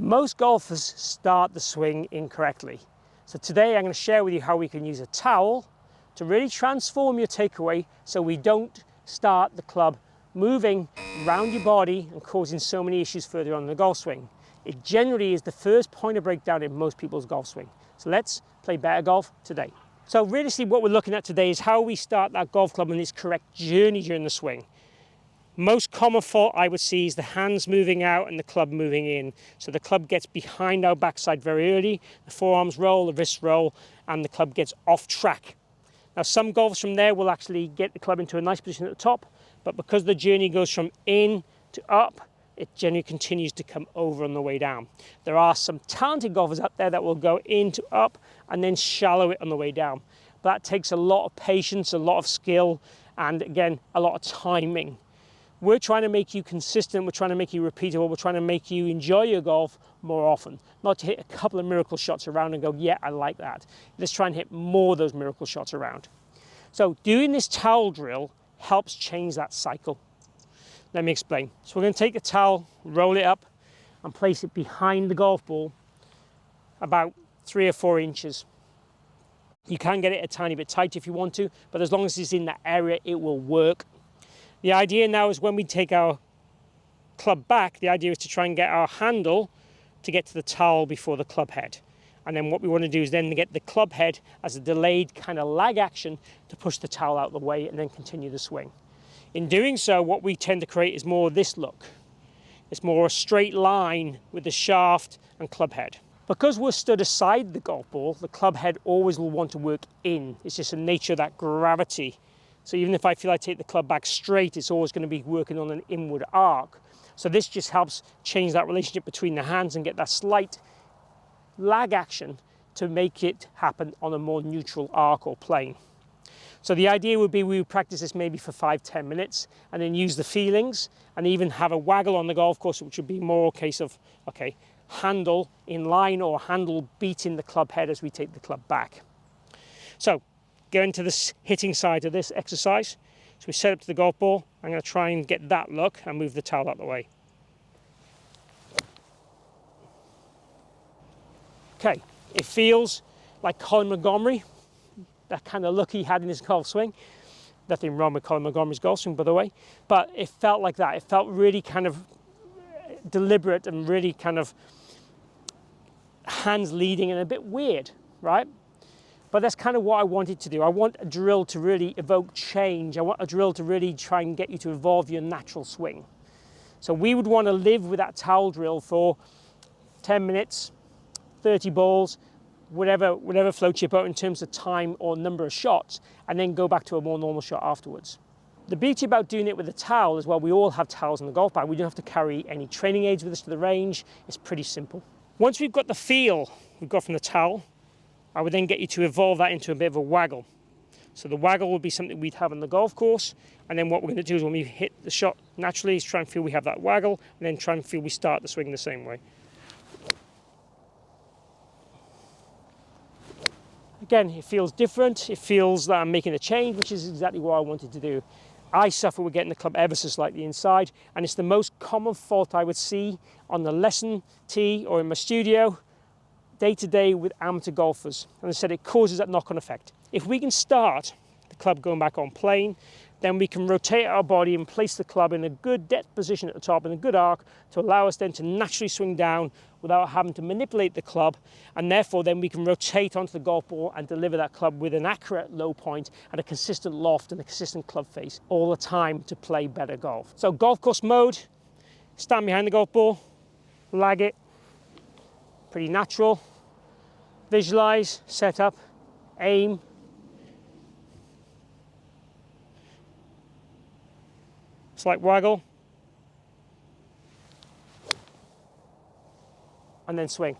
Most golfers start the swing incorrectly. So today I'm going to share with you how we can use a towel to really transform your takeaway so we don't start the club moving around your body and causing so many issues further on in the golf swing. It generally is the first point of breakdown in most people's golf swing. So let's play better golf today. So really what we're looking at today is how we start that golf club on its correct journey during the swing. Most common fault I would see is the hands moving out and the club moving in. So the club gets behind our backside very early, the forearms roll, the wrists roll, and the club gets off track. Now some golfers from there will actually get the club into a nice position at the top, but because the journey goes from in to up, it generally continues to come over on the way down. There are some talented golfers out there that will go in to up and then shallow it on the way down. But that takes a lot of patience, a lot of skill, and again, a lot of timing. We're trying to make you consistent, we're trying to make you repeatable, we're trying to make you enjoy your golf more often. Not to hit a couple of miracle shots around and go, yeah, I like that. Let's try and hit more of those miracle shots around. So doing this towel drill helps change that cycle. Let me explain. So we're going to take the towel, roll it up, and place it behind the golf ball about 3 or 4 inches. You can get it a tiny bit tight if you want to, but as long as it's in that area, it will work. The idea now is when we take our club back, the idea is to try and get our handle to get to the towel before the club head. And then what we want to do is then get the club head as a delayed kind of lag action to push the towel out of the way and then continue the swing. In doing so, what we tend to create is more of this look. It's more a straight line with the shaft and club head. Because we're stood aside the golf ball, the club head always will want to work in. It's just the nature of that gravity. So even if I feel I take the club back straight, it's always going to be working on an inward arc. So this just helps change that relationship between the hands and get that slight lag action to make it happen on a more neutral arc or plane. So the idea would be we would practice this maybe for 5-10 minutes and then use the feelings and even have a waggle on the golf course, which would be more a case of, okay, handle in line or handle beating the club head as we take the club back. So going to the hitting side of this exercise. So we set up to the golf ball. I'm going to try and get that look and move the towel out of the way. Okay, it feels like Colin Montgomery, that kind of look he had in his golf swing. Nothing wrong with Colin Montgomery's golf swing, by the way, but it felt like that. It felt really kind of deliberate and really kind of hands leading and a bit weird, right? But that's kind of what I wanted to do. I want a drill to really evoke change. I want a drill to really try and get you to evolve your natural swing. So we would want to live with that towel drill for 10 minutes, 30 balls, whatever floats your boat in terms of time or number of shots, and then go back to a more normal shot afterwards. The beauty about doing it with a towel is, well, we all have towels in the golf bag. We don't have to carry any training aids with us to the range. It's pretty simple. Once we've got the feel we've got from the towel, I would then get you to evolve that into a bit of a waggle. So the waggle would be something we'd have on the golf course, and then what we're going to do is when we hit the shot naturally is try and feel we have that waggle, and then try and feel we start the swing the same way. Again, it feels different. It feels that I'm making a change, which is exactly what I wanted to do. I suffer with getting the club ever so slightly inside, and it's the most common fault I would see on the lesson tee or in my studio day to day with amateur golfers. And I said it causes that knock-on effect. If we can start the club going back on plane, then we can rotate our body and place the club in a good depth position at the top in a good arc to allow us then to naturally swing down without having to manipulate the club, and therefore then we can rotate onto the golf ball and deliver that club with an accurate low point and a consistent loft and a consistent club face all the time to play better golf. So golf course mode, stand behind the golf ball, lag it, pretty natural. Visualize, set up, aim. Slight waggle. And then swing.